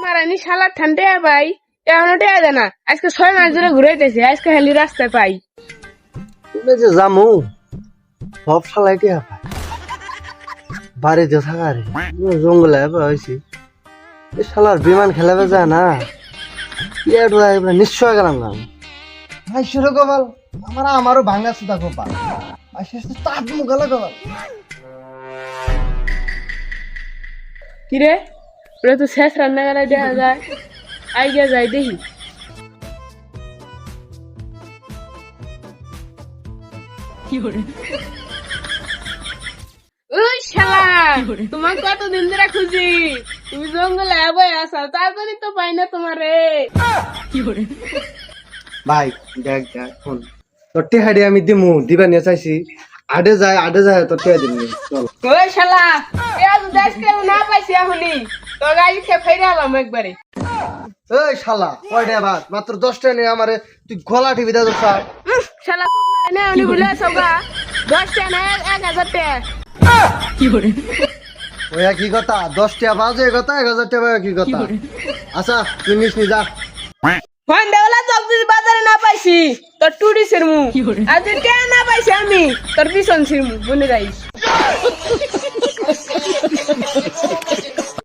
মারানি শালা ঠান্ডা ভাই এমন টেয়া দেয় না আজকে 6 মাস ধরে ঘুরাইতেছে আজকে খালি রাস্তায় পাই তুমি যে জামু সব শালাই টিয়া পায় বাড়িতে থাকা রে জঙ্গলে হয়েছি এই শালার বিমান খেলাবে যায় না নিশ্চয় গেলাম না ভাই শুরু কপাল আমারও ভাঙা সুতা কপাল তাপ মুখালে কপাল কিরে ওরা তো শেষ রান্না করা দেখা যায় আইডিয়া যায় দেখি ওই শালা তোমার কতদিন ধরে খুঁজি তুমি জঙ্গলে আবার আসা তার জন্যই তো পাই না তোমারে ভাই দেখ দেখ ফোন তোর টিহাড়ি আমি দিমু দিবা নিয়ে চাইছি আডে যায় তোর টিহা দিমু চল ওই শালা এ আজ দেশ কেউ না পাইছি এখনই তো গাড়ি খেয়ে ফেরে এলাম একবারে এই শালা কয়টা বাদ মাত্র 10টা নিয়ে আমারে তুই গলা টিভি দে তো শালা না উনি বলে সবা 10 টা না 1000 টাকা ওই কি কথা 10টা বাজে কথা 1000 টাকা কি কথা আচ্ছা তুই নিস নি যা ফোন দেওয়ালা সবজি বাজারে না পাইছি তোর টুডি সিরমু আর তুই কে না পাইছি আমি তোর পিছন সিরমু বলে রাইস